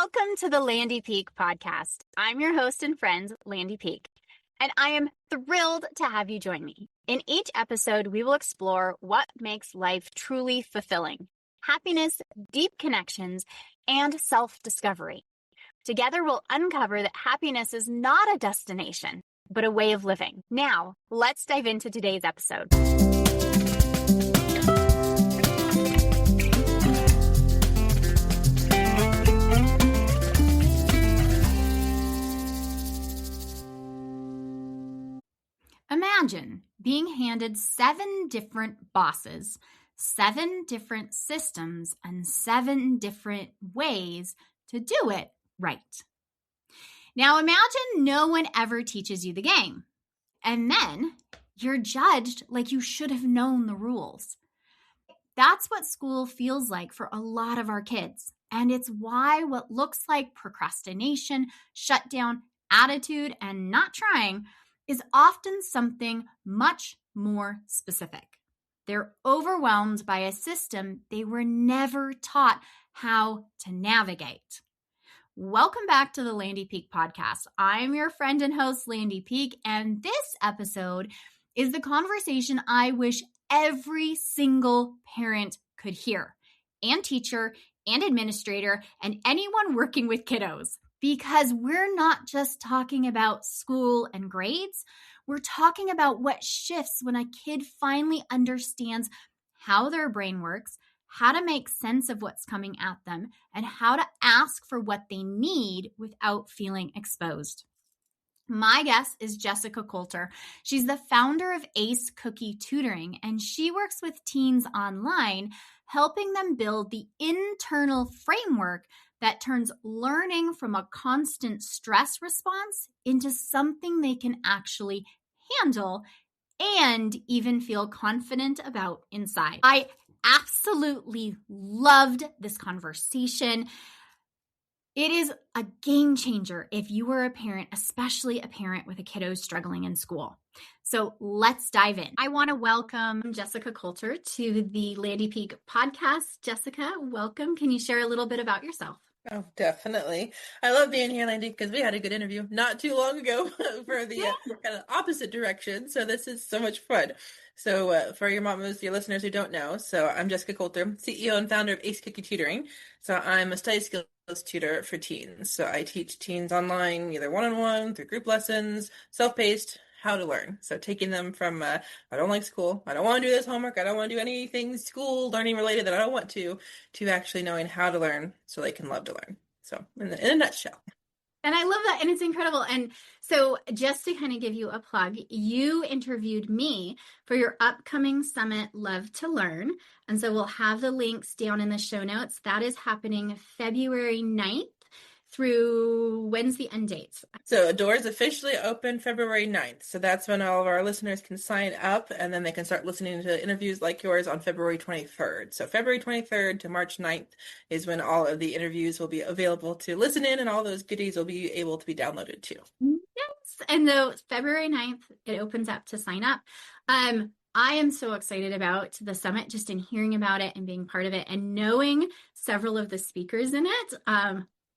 Welcome to the Landy Peek podcast. I'm your host and friend, Landy Peek, and I am thrilled to have you join me. In each episode, we will explore what makes life truly fulfilling: happiness, deep connections, and self-discovery. Together, we'll uncover that happiness is not a destination, but a way of living. Now, let's dive into today's episode. Imagine being handed 7 different bosses, 7 different systems, and 7 different ways to do it right. Now imagine no one ever teaches you the game, and then you're judged like you should have known the rules. That's what school feels like for a lot of our kids, and it's why what looks like procrastination, shutdown, attitude, and not trying is often something much more specific. They're overwhelmed by a system they were never taught how to navigate. Welcome back to the Landy Peek podcast. I'm your friend and host, Landy Peek, and this episode is the conversation I wish every single parent could hear, and teacher, and administrator, and anyone working with kiddos. Because we're not just talking about school and grades, we're talking about what shifts when a kid finally understands how their brain works, how to make sense of what's coming at them, and how to ask for what they need without feeling exposed. My guest is Jessyka Coulter. She's the founder of Ace Cookie Tutoring, and she works with teens online, helping them build the internal framework that turns learning from a constant stress response into something they can actually handle and even feel confident about inside. I absolutely loved this conversation. It is a game changer if you are a parent, especially a parent with a kiddo struggling in school. So let's dive in. I want to welcome Jessyka Coulter to the Landy Peek podcast. Jessyka, welcome. Can you share a little bit about yourself? Oh, definitely. I love being here, Landy, because we had a good interview not too long ago for the kind of opposite direction. So this is so much fun. So for your mamas, your listeners who don't know, so I'm Jessyka Coulter, CEO and founder of Ace Cookie Tutoring. So I'm a study skills tutor for teens. So I teach teens online, either one-on-one, through group lessons, self-paced, how to learn. So taking them from, I don't like school, I don't want to do this homework, I don't want to do anything school learning related that I don't want to actually knowing how to learn so they can love to learn. So in a nutshell. And I love that. And it's incredible. And so just to kind of give you a plug, you interviewed me for your upcoming summit, Love to Learn. And so we'll have the links down in the show notes. That is happening February 9th through when's the end dates? So doors officially open February 9th. So that's when all of our listeners can sign up, and then they can start listening to interviews like yours on February 23rd. So February 23rd to March 9th is when all of the interviews will be available to listen in, and all those goodies will be able to be downloaded too. Yes. And though February 9th, it opens up to sign up. I am so excited about the summit, just in hearing about it and being part of it and knowing several of the speakers in it.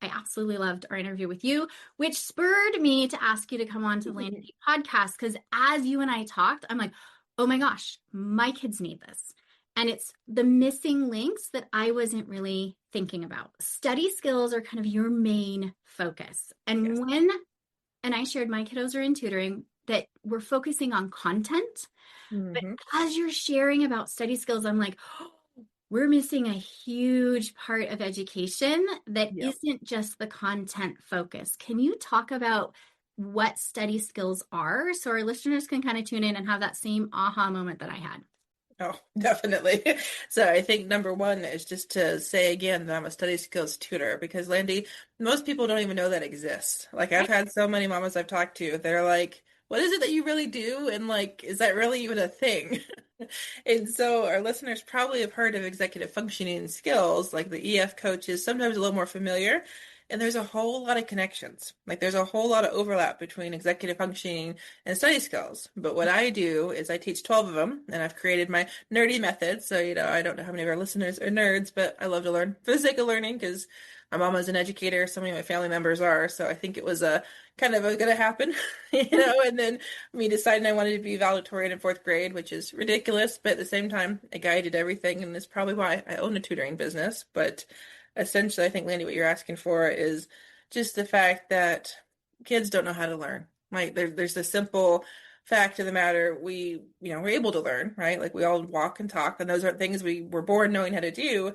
I absolutely loved our interview with you, which spurred me to ask you to come on to the Landy Peek podcast, because as you and I talked, I'm like, oh my gosh, my kids need this. And it's the missing links that I wasn't really thinking about. Study skills are kind of your main focus. And Yes. and I shared my kiddos are in tutoring, that we're focusing on content. But as you're sharing about study skills, I'm like, oh, we're missing a huge part of education that isn't just the content focus. Can you talk about what study skills are so our listeners can kind of tune in and have that same aha moment that I had? Oh, definitely. So I think number one is just to say again that I'm a study skills tutor, because Landy, most people don't even know that exists. Like I've had so many mamas I've talked to, they're like, what is it that you really do? And like, is that really even a thing? And so our listeners probably have heard of executive functioning skills, like the EF coaches, sometimes a little more familiar. And there's a whole lot of connections. Like there's a whole lot of overlap between executive functioning and study skills. But what I do is I teach 12 of them, and I've created my nerdy method. So, I don't know how many of our listeners are nerds, but I love to learn for the sake of learning, because My mom is an educator, so many of my family members are, so I think it was a kind of going to happen, and then me deciding I wanted to be valedictorian in fourth grade, which is ridiculous, but at the same time, a guy did everything, and that's probably why I own a tutoring business. But essentially, I think, Landy, what you're asking for is just the fact that kids don't know how to learn. Like there's a simple fact of the matter, we're able to learn, right? Like we all walk and talk, and those are things we were born knowing how to do.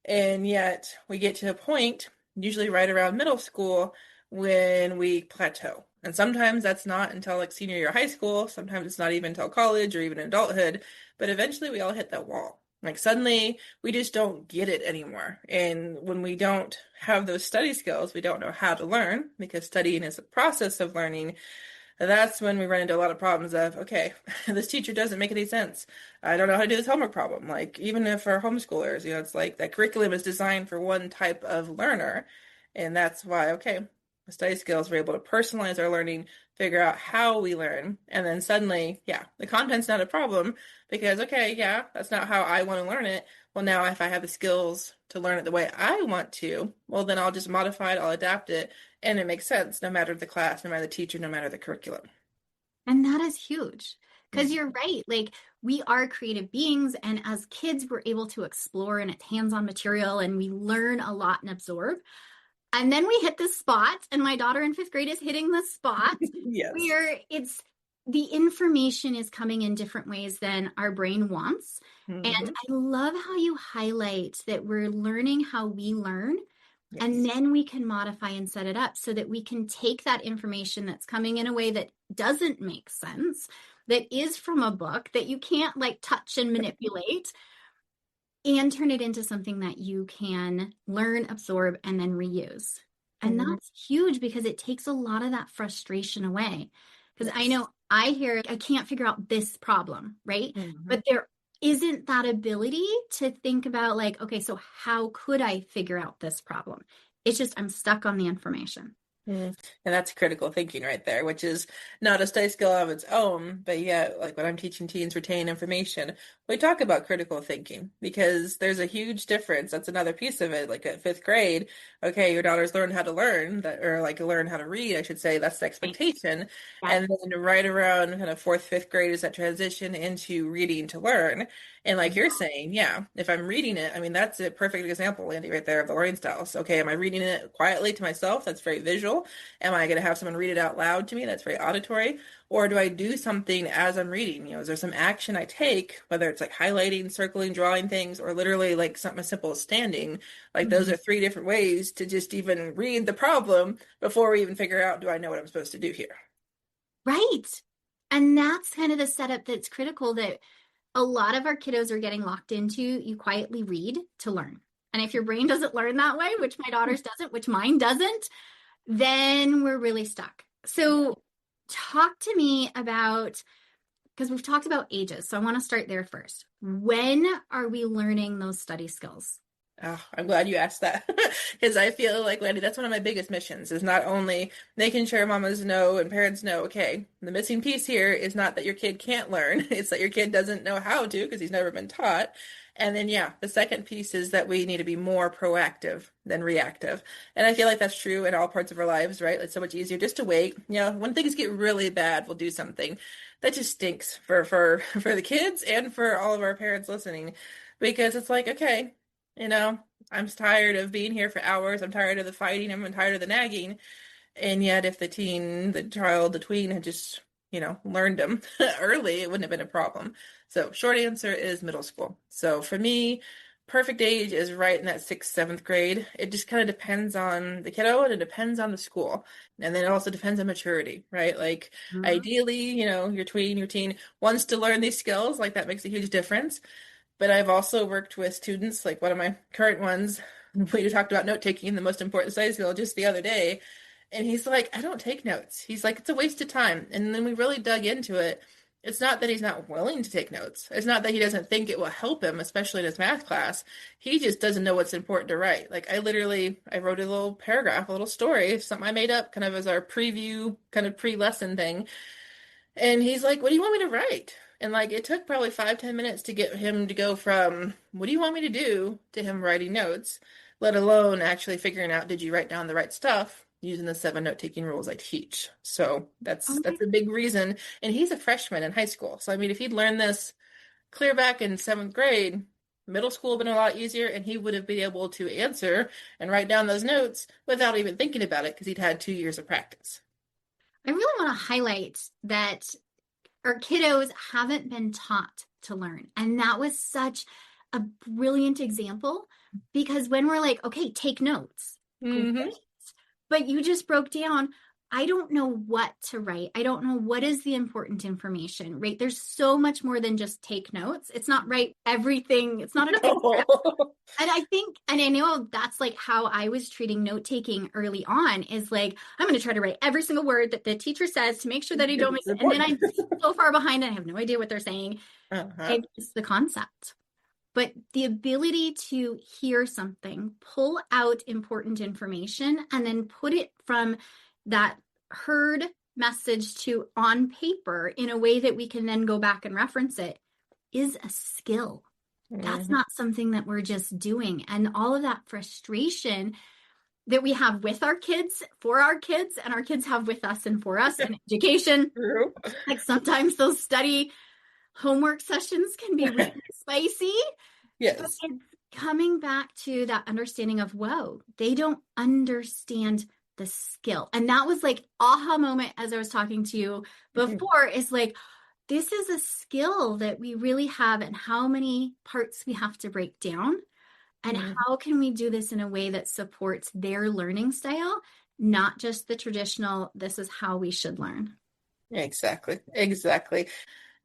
And yet we get to a point, usually right around middle school, when we plateau. And sometimes that's not until like senior year of high school. Sometimes it's not even until college or even adulthood. But eventually we all hit that wall. Like suddenly we just don't get it anymore. And when we don't have those study skills, we don't know how to learn because studying is a process of learning. That's when we run into a lot of problems of, okay, this teacher doesn't make any sense. I don't know how to do this homework problem. Like, even if our homeschoolers, it's like that curriculum is designed for one type of learner. And that's why, okay, with study skills, we're able to personalize our learning, figure out how we learn. And then suddenly, yeah, the content's not a problem because, okay, yeah, that's not how I want to learn it. Well, now if I have the skills to learn it the way I want to, well, then I'll just modify it, I'll adapt it, and it makes sense no matter the class, no matter the teacher, no matter the curriculum. And that is huge because Mm. you're right. Like, we are creative beings. And as kids, we're able to explore and it's hands on material and we learn a lot and absorb. And then we hit this spot, and my daughter in fifth grade is hitting the spot Yes. where it's the information is coming in different ways than our brain wants. And Hmm. I love how you highlight that we're learning how we learn, and Yes. then we can modify and set it up so that we can take that information that's coming in a way that doesn't make sense, that is from a book that you can't like touch and manipulate, and turn it into something that you can learn, absorb, and then reuse. And Hmm. that's huge because it takes a lot of that frustration away. Because I Yes. know I hear, I can't figure out this problem, right? Hmm. But there isn't that ability to think about, like, okay, so how could I figure out this problem? It's just I'm stuck on the information. Mm. And that's critical thinking right there, which is not a study skill of its own, but yet, like when I'm teaching teens retain information, we talk about critical thinking because there's a huge difference. That's another piece of it. Like at fifth grade, okay, your daughter's learned how to learn that, or like learn how to read, I should say. That's the expectation. Yep. And then right around kind of fourth, fifth grade is that transition into reading to learn. And like you're saying, yeah, if I'm reading it, I mean, that's a perfect example, Andy, right there of the learning styles. Okay, am I reading it quietly to myself? That's very visual. Am I going to have someone read it out loud to me? That's very auditory. Or do I do something as I'm reading? Is there some action I take, whether it's like highlighting, circling, drawing things, or literally like something as simple as standing? Like those Mhm. are three different ways to just even read the problem before we even figure out, do I know what I'm supposed to do here? Right. And that's kind of the setup that's critical, that a lot of our kiddos are getting locked into. You quietly read to learn. And if your brain doesn't learn that way, which my daughter's doesn't, which mine doesn't, then we're really stuck. So, talk to me about, because we've talked about ages. So, I want to start there first. When are we learning those study skills? Oh, I'm glad you asked that because I feel like, Landy, that's one of my biggest missions is not only making sure mamas know and parents know, okay, the missing piece here is not that your kid can't learn, it's that your kid doesn't know how to because he's never been taught. And then, yeah, the second piece is that we need to be more proactive than reactive. And I feel like that's true in all parts of our lives, right? It's so much easier just to wait. When things get really bad, we'll do something. That just stinks for the kids and for all of our parents listening because it's like, okay, you know, I'm tired of being here for hours. I'm tired of the fighting. I'm tired of the nagging. And yet, if the child, the tween had just, learned them early, it wouldn't have been a problem. So, short answer is middle school. So, for me, perfect age is right in that sixth, seventh grade. It just kind of depends on the kiddo and it depends on the school. And then it also depends on maturity, right? Like, Mhm. ideally, your tween, your teen wants to learn these skills. Like, that makes a huge difference. But I've also worked with students, like one of my current ones, we talked about note taking, the most important study skill, just the other day. And he's like, I don't take notes. He's like, it's a waste of time. And then we really dug into it. It's not that he's not willing to take notes. It's not that he doesn't think it will help him, especially in his math class. He just doesn't know what's important to write. Like I wrote a little paragraph, a little story, something I made up kind of as our preview, kind of pre-lesson thing. And he's like, what do you want me to write? And like it took probably 5, 10 minutes to get him to go from what do you want me to do to him writing notes. let alone actually figuring out, did you write down the right stuff using the 7 note-taking rules I teach? So Oh my, that's a big reason. And he's a freshman in high school. So I mean, if he'd learned this clear back in 7th grade, middle school would have been a lot easier, and he would have been able to answer and write down those notes without even thinking about it because he'd had 2 years of practice. I really want to highlight that our kiddos haven't been taught to learn. And that was such a brilliant example because when we're like, okay, take notes, great. Mm-hmm. But you just broke down, I don't know what to write. I don't know what is the important information, right? There's so much more than just take notes. It's not write everything. It's not a transcript. No. And I think, and I know that's like how I was treating note taking early on is like, I'm going to try to write every single word that the teacher says to make sure that I don't miss it. And then I'm so far behind and I have no idea what they're saying. Uh-huh. It's the concept. But the ability to hear something, pull out important information, and then put it from that heard message to on paper in a way that we can then go back and reference it is a skill. That's Mm-hmm. not something that we're just doing. And all of that frustration that we have with our kids, for our kids, and our kids have with us and for us in education. True. Like sometimes those study homework sessions can be really spicy, but Yes. it's coming back to that understanding of, whoa, they don't understand the skill. And that was like aha moment as I was talking to you before, is like, this is a skill that we really have, and how many parts we have to break down, and Mm-hmm. how can we do this in a way that supports their learning style, not just the traditional, this is how we should learn. Exactly. Exactly.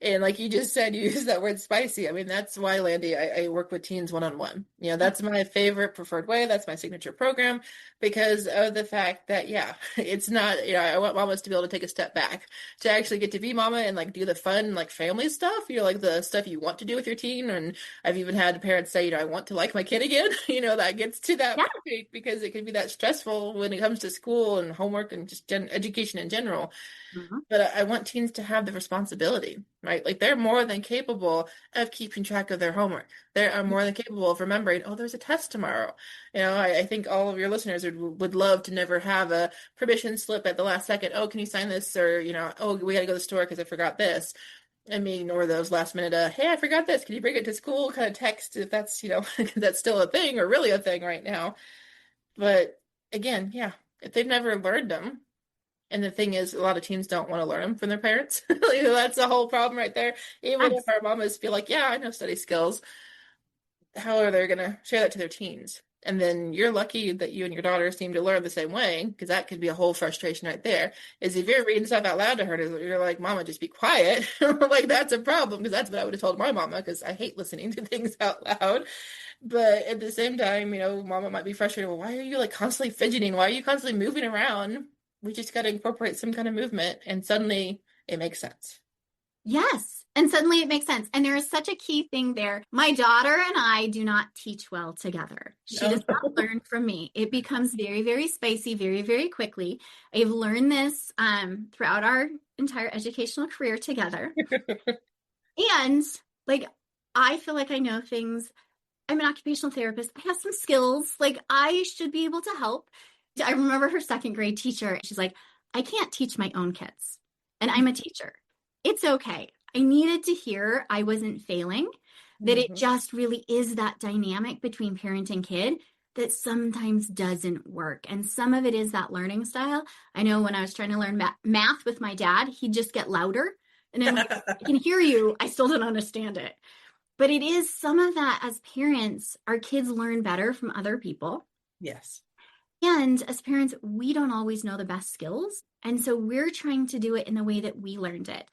And like you just said, you use that word spicy. I mean, that's why, Landy, I work with teens one-on-one. You know, that's my favorite preferred way. That's my signature program because of the fact that, yeah, it's not, you know, I want mamas to be able to take a step back, to actually get to be mama and like do the fun, like family stuff, you know, like the stuff you want to do with your teen. And I've even had parents say, you know, I want to like my kid again. You know, that gets to that Yeah. point because it can be that stressful when it comes to school and homework and just education in general. Mhm. But I want teens to have the responsibility, right? Like they're more than capable of keeping track of their homework. They are more than capable of remembering, oh, there's a test tomorrow. You know, I think all of your listeners would love to never have a permission slip at the last second. Oh, can you sign this? Or, you know, oh, we got to go to the store because I forgot this. I mean, or those last minute, hey, I forgot this. Can you bring it to school? Kind of text if that's, you know, that's still a thing or really a thing right now. But again, yeah, if they've never learned them, and the thing is, a lot of teens don't want to learn them from their parents. Like, that's the whole problem right there. Even if Yes. our mamas feel like, yeah, I know study skills, how are they going to share that to their teens? And then you're lucky that you and your daughter seem to learn the same way, because that could be a whole frustration right there. Is if you're reading stuff out loud to her, you're like, Mama, just be quiet. Like, that's a problem, because that's what I would have told my mama, because I hate listening to things out loud. But at the same time, you know, mama might be frustrated. Well, why are you like constantly fidgeting? Why are you constantly moving around? We just got to incorporate some kind of movement, and suddenly it makes sense. Yes. And suddenly it makes sense. And there is such a key thing there. My daughter and I do not teach well together. She Oh does not no. learn from me. It becomes very, very spicy, very, very quickly. I've learned this throughout our entire educational career together. And like, I feel like I know things. I'm an occupational therapist. I have some skills. Like, I should be able to help. I remember her second grade teacher. She's like, I can't teach my own kids. And I'm a teacher. It's okay. I needed to hear I wasn't failing, that it Mhm. just really is that dynamic between parent and kid that sometimes doesn't work. And some of it is that learning style. I know when I was trying to learn math with my dad, he'd just get louder. And I'm like, I can hear you. I still don't understand it. But it is some of that as parents, our kids learn better from other people. Yes. And as parents, we don't always know the best skills. And so we're trying to do it in the way that we learned it.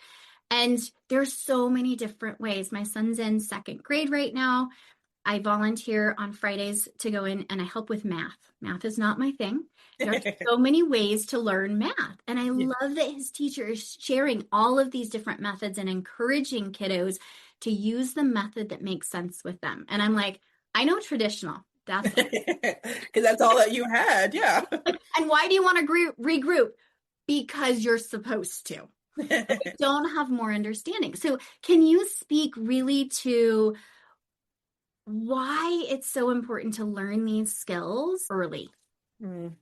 And there's so many different ways. My son's in second grade right now. I volunteer on Fridays to go in and I help with math. Math is not my thing. There are so many ways to learn math. And I Yeah. love that his teacher is sharing all of these different methods and encouraging kiddos to use the method that makes sense with them. And I'm like, I know traditional. That's Because that's all that you had. Yeah. and why do you want to regroup? Because you're supposed to. But we don't have more understanding. So, can you speak really to why it's so important to learn these skills early. Mm.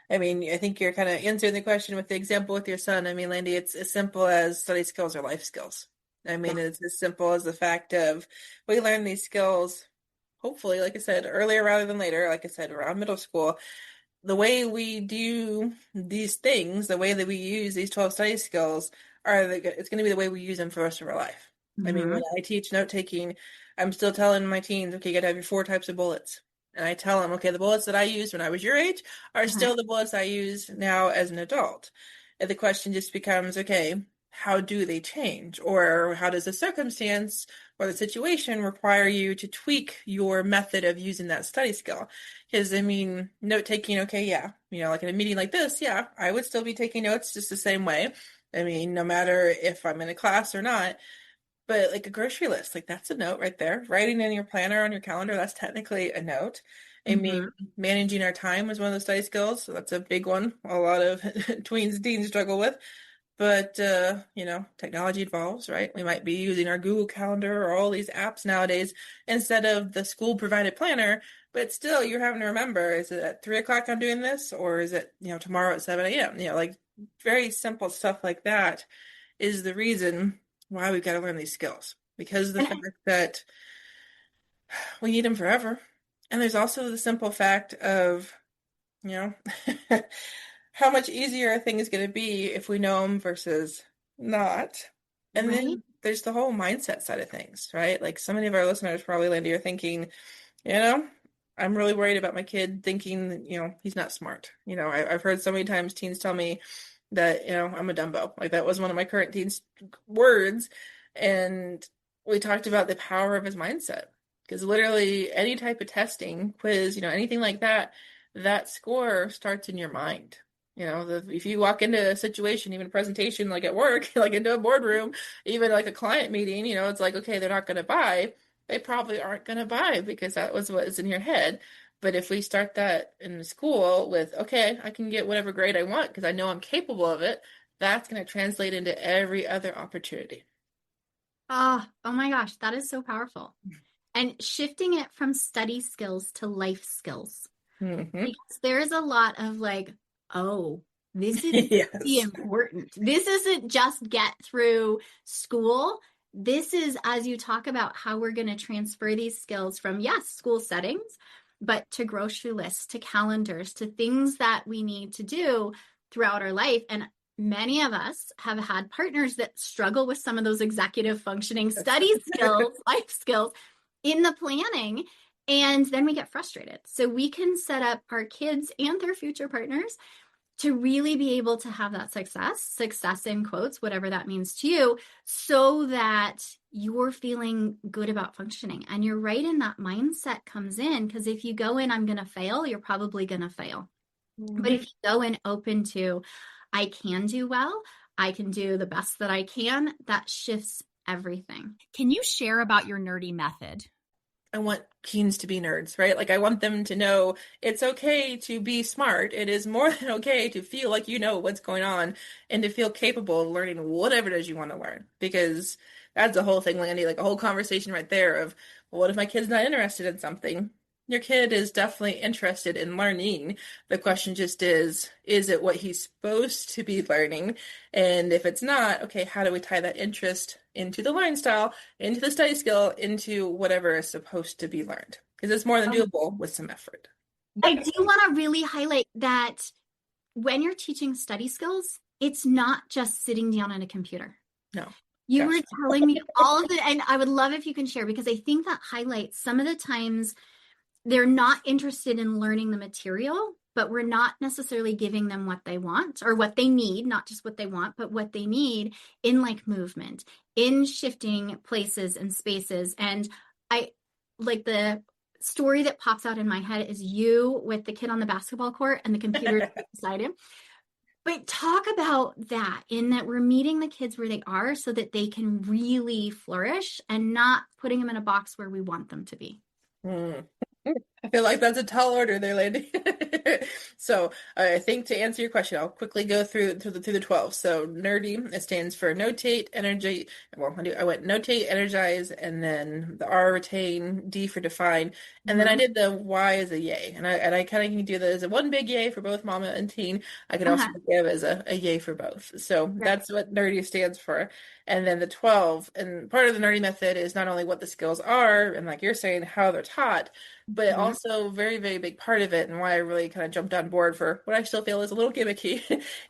I mean, I think you're kind of answering the question with the example with your son. I mean, Landy, it's as simple as study skills or life skills. I Yeah. mean, it's as simple as the fact of we learn these skills, hopefully, like I said, earlier rather than later, like I said, around middle school. The way we do these things, the way that we use these 12 study skills it's going to be the way we use them for the rest of our life. I mean, Mm-hmm. when I teach note taking, I'm still telling my teens, okay, you got to have your 4 types of bullets. And I tell them, okay, the bullets that I used when I was your age are Uh-huh. still the bullets I use now as an adult. And the question just becomes, okay, how do they change? Or how does the circumstance or the situation require you to tweak your method of using that study skill? Because, I mean, note taking, okay, yeah, like in a meeting like this, yeah, I would still be taking notes just the same way. I mean, no matter if I'm in a class or not, but like a grocery list, like that's a note right there. Writing in your planner on your calendar, that's technically a note. I mean, Mm-hmm. managing our time is one of the study skills, so that's a big one. A lot of tweens and teens struggle with. But technology evolves, right? We might be using our Google Calendar or all these apps nowadays instead of the school provided planner. But still, you're having to remember, is it at 3 o'clock I'm doing this, or is it, tomorrow at 7 a.m.? Like very simple stuff like that is the reason why we've got to learn these skills because of the fact that we need them forever. And there's also the simple fact of, you know, how much easier a thing is going to be if we know them versus not. And Right? then there's the whole mindset side of things, right? Like so many of our listeners probably, Landy, are thinking, you know, I'm really worried about my kid thinking, he's not smart. I've heard so many times teens tell me that, I'm a Dumbo. Like that was one of my current teens' words. And we talked about the power of his mindset. Because literally any type of testing, quiz, anything like that, that score starts in your mind. If you walk into a situation, even a presentation like at work, like into a boardroom, even like a client meeting, it's like, okay, they're not going to buy. They probably aren't going to buy because that was what is in your head. But if we start that in school with, okay, I can get whatever grade I want because I know I'm capable of it, that's going to translate into every other opportunity. Oh my gosh, that is so powerful. And shifting it from study skills to life skills. Hmm. Because there's a lot of like, oh, this is really Yes. important. This isn't just get through school. This is, as you talk about how we're going to transfer these skills from, yes, school settings, but to grocery lists, to calendars, to things that we need to do throughout our life. And many of us have had partners that struggle with some of those executive functioning Yes. study skills, life skills in the planning. And then we get frustrated. So we can set up our kids and their future partners to really be able to have that success in quotes, whatever that means to you, so that you're feeling good about functioning. And you're right, in that mindset comes in, because if you go in, I'm going to fail, you're probably going to fail. But if Hmm. you go in open to, I can do well, I can do the best that I can, that shifts everything. Can you share about your nerdy method? I want teens to be nerds, right? Like I want them to know it's okay to be smart. It is more than okay to feel like you know what's going on and to feel capable of learning whatever it is you want to learn. Because that's the whole thing, Landy, like a whole conversation right there of, well, what if my kid's not interested in something? Your kid is definitely interested in learning. The question just is it what he's supposed to be learning? And if it's not, okay, how do we tie that interest into the learning style, into the study skill, into whatever is supposed to be learned? Because it's more than doable with some effort. I do want to really highlight that when you're teaching study skills, it's not just sitting down on a computer. No, You gosh. were telling me all of it, and I would love if you can share, because I think that highlights some of the times they're not interested in learning the material, but we're not necessarily giving them what they want or what they need, not just what they want, but what they need in like movement, in shifting places and spaces. And I like the story that pops out in my head is you with the kid on the basketball court and the computer beside him. But talk about that, in that we're meeting the kids where they are so that they can really flourish and not putting them in a box where we want them to be. Hmm. I feel like that's a tall order there, Landy. So I think to answer your question, I'll quickly go through the 12. So nerdy, it stands for notate, energy. Well, I went notate, energize, and then the R retain, D for define, and then I Mhm. did the Y as a yay, and I kind of can do that as a one big yay for both mama and teen. I could also Uh-huh. give as a yay for both. So Right. that's what nerdy stands for. And then the 12, and part of the nerdy method is not only what the skills are, and like you're saying, how they're taught, but Mhm. also very, very big part of it, and why I really kind of jumped on board for what I still feel is a little gimmicky,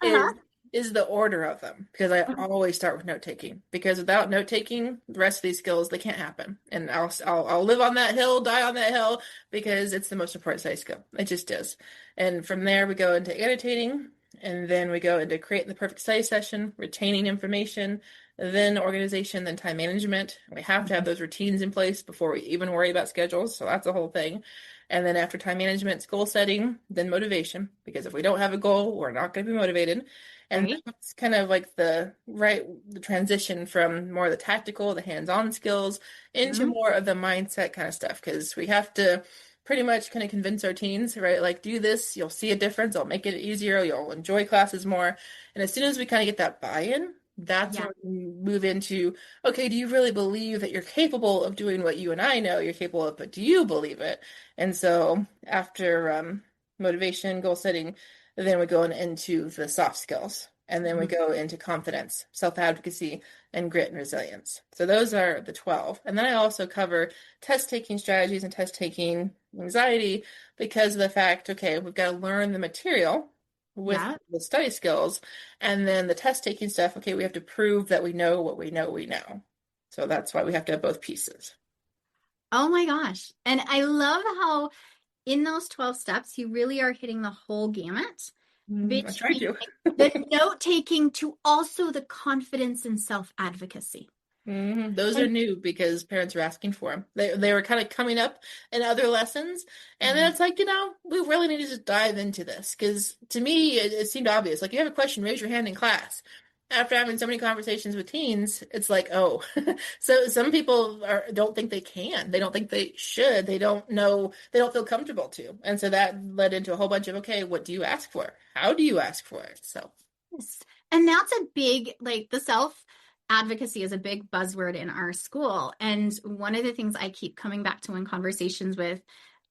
Uh-huh. is the order of them. Because I Mhm. always start with note taking. Because without note taking, the rest of these skills they can't happen. And I'll live on that hill, die on that hill, because it's the most important study skill. It just is. And from there we go into annotating, and then we go into creating the perfect study session, retaining information, then organization, then time management. We have to have those routines in place before we even worry about schedules. So that's the whole thing. And then after time management, it's goal setting, then motivation. Because if we don't have a goal, we're not going to be motivated. And Right. that's kind of like the transition from more of the tactical, the hands-on skills into Mhm. more of the mindset kind of stuff. Because we have to pretty much kind of convince our teens, right? Like, do this, you'll see a difference, it'll make it easier, you'll enjoy classes more. And as soon as we kind of get that buy-in, that's Yeah. where we move into, okay, do you really believe that you're capable of doing what you and I know you're capable of, but do you believe it? And so after motivation, goal setting, then we go into the soft skills. And then we Mhm. go into confidence, self-advocacy, and grit and resilience. So those are the 12. And then I also cover test taking strategies and test taking anxiety because of the fact, okay, we've got to learn the material with Yeah. the study skills. And then the test taking stuff, okay, we have to prove that we know what we know we know. So that's why we have to have both pieces. Oh my gosh. And I love how in those 12 steps, you really are hitting the whole gamut I try between to. like, the note taking to also the confidence and self advocacy. Those are And new because parents are asking for them. They were kind of coming up in other lessons, and then Mhm. it's like, we really need to just dive into this because to me it seemed obvious. Like, you have a question, raise your hand in class. After having so many conversations with teens, it's like, oh, so some people don't think they can. They don't think they should. They don't know. They don't feel comfortable to, and so that led into a whole bunch of, okay, what do you ask for? How do you ask for it? So. Yes. And that's a big, like the self advocacy is a big buzzword in our school. And one of the things I keep coming back to in conversations with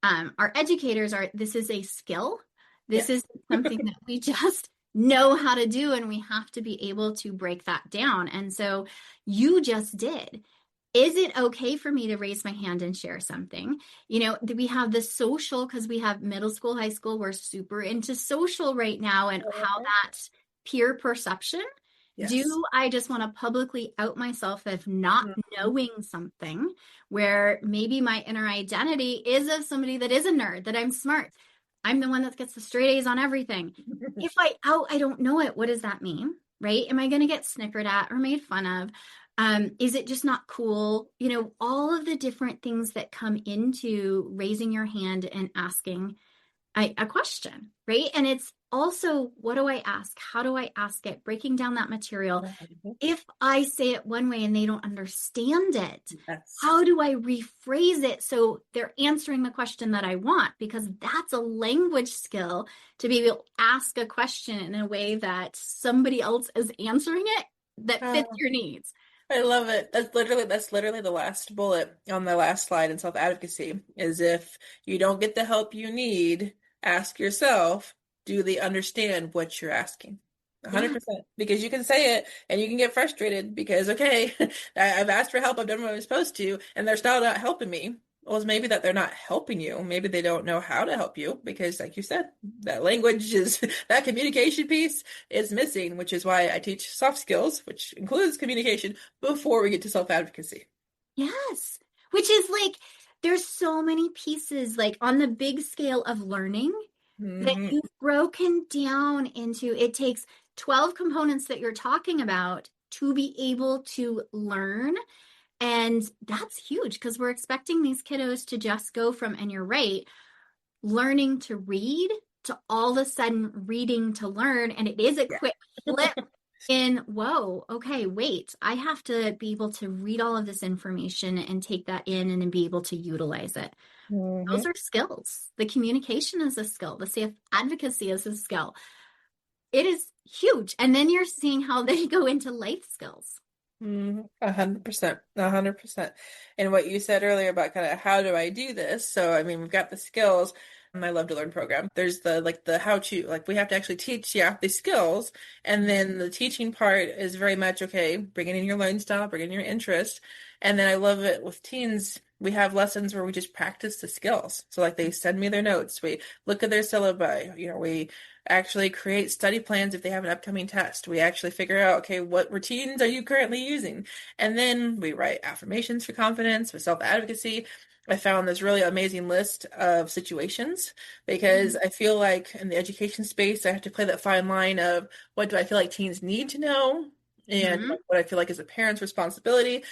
our educators are this is a skill. This Yes. is something that we just know how to do, and we have to be able to break that down. And so you just did. Is it okay for me to raise my hand and share something? We have the social because we have middle school, high school. We're super into social right now and how that peer perception. Yes. Do I just want to publicly out myself of not knowing something where maybe my inner identity is of somebody that is a nerd, that I'm smart? I'm the one that gets the straight A's on everything. If I don't know it, what does that mean? Right? Am I going to get snickered at or made fun of? Is it just not cool? All of the different things that come into raising your hand and asking a question, right? And it's also, what do I ask? How do I ask it? Breaking down that material. If I say it one way and they don't understand it, Yes. how do I rephrase it so they're answering the question that I want? Because that's a language skill to be able to ask a question in a way that somebody else is answering it that fits Oh, your needs. I love it. That's literally the last bullet on the last slide in self-advocacy is if you don't get the help you need, ask yourself, do they understand what you're asking? Yeah. 100%. Because you can say it and you can get frustrated because, okay, I've asked for help, I've done what I'm supposed to, and they're still not helping me. Well, it's maybe that they're not helping you. Maybe they don't know how to help you because, like you said, that language is that communication piece is missing, which is why I teach soft skills, which includes communication, before we get to self-advocacy. Yes. Which is like, there's so many pieces, like on the big scale of learning that Hmm. you've broken down into. It takes 12 components that you're talking about to be able to learn. And that's huge because we're expecting these kiddos to just go from, and you're right, learning to read to all of a sudden reading to learn. And it is a Yeah. quick flip whoa, okay, wait, I have to be able to read all of this information and take that in and then be able to utilize it. Mm-hmm. Those are skills. The communication is a skill. The safe advocacy is a skill. It is huge. And then you're seeing how they go into life skills. 100%, 100%. And what you said earlier about kind of how do I do this? So, I mean, we've got the skills. My Love to Learn program. There's the how to, like we have to actually teach, the skills. And then the teaching part is very much, okay, bringing in your learning style, bringing in your interest. And then I love it with teens. We have lessons where we just practice the skills. So like they send me their notes. We look at their syllabi. We actually create study plans if they have an upcoming test. We actually figure out, okay, what routines are you currently using? And then we write affirmations for confidence, for self-advocacy. I found this really amazing list of situations because I feel like in the education space, I have to play that fine line of what do I feel like teens need to know and what I feel like is a parent's responsibility.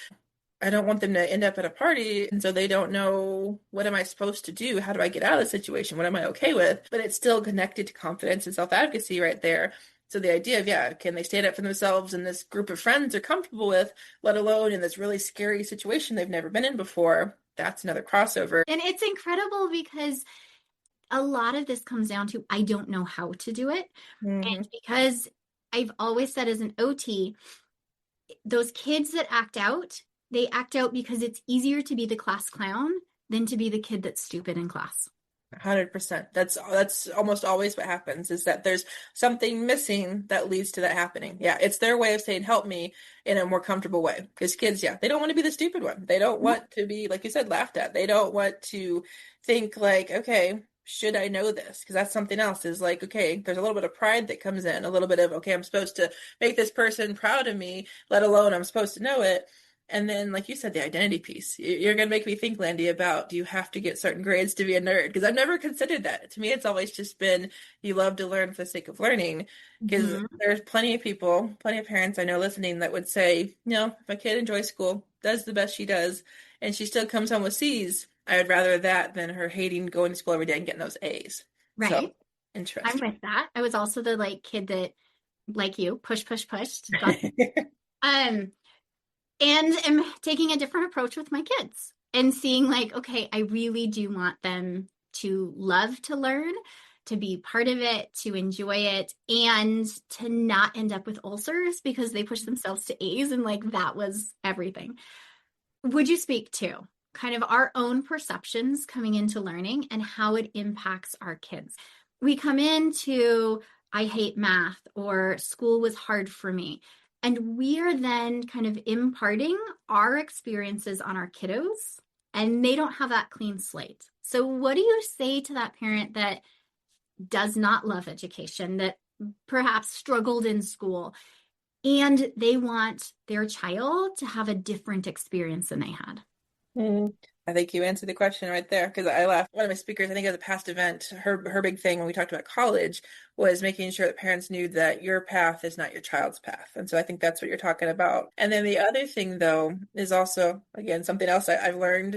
I don't want them to end up at a party and so they don't know what am I supposed to do? How do I get out of the situation? What am I okay with? But it's still connected to confidence and self-advocacy right there. So the idea of, can they stand up for themselves and this group of friends they're comfortable with, let alone in this really scary situation they've never been in before? That's another crossover. And it's incredible because a lot of this comes down to I don't know how to do it. And because I've always said as an OT, those kids that act out, they act out because it's easier to be the class clown than to be the kid that's stupid in class. 100%. That's almost always what happens is that there's something missing that leads to that happening. Yeah, it's their way of saying help me in a more comfortable way. Because kids, they don't want to be the stupid one. They don't want to be, like you said, laughed at. They don't want to think like, okay, should I know this? Because that's something else is like, okay, there's a little bit of pride that comes in, a little bit of, okay, I'm supposed to make this person proud of me, let alone I'm supposed to know it. And then, like you said, the identity piece. You're going to make me think, Landy, about do you have to get certain grades to be a nerd? Because I've never considered that. To me, it's always just been you love to learn for the sake of learning. Because there's plenty of people, plenty of parents I know listening that would say, if my kid enjoys school, does the best she does, and she still comes home with C's, I would rather that than her hating going to school every day and getting those A's. Right. So, interesting. I'm with that. I was also the kid that, like you, push. And am taking a different approach with my kids and seeing okay, I really do want them to love to learn, to be part of it, to enjoy it, and to not end up with ulcers because they push themselves to A's and that was everything. Would you speak to kind of our own perceptions coming into learning and how it impacts our kids? We come into, I hate math or school was hard for me. And we are then kind of imparting our experiences on our kiddos, and they don't have that clean slate. So what do you say to that parent that does not love education, that perhaps struggled in school, and they want their child to have a different experience than they had? I think you answered the question right there because I laughed. One of my speakers, I think at a past event, her big thing when we talked about college was making sure that parents knew that your path is not your child's path. And so I think that's what you're talking about. And then the other thing, though, is also, again, something else I've learned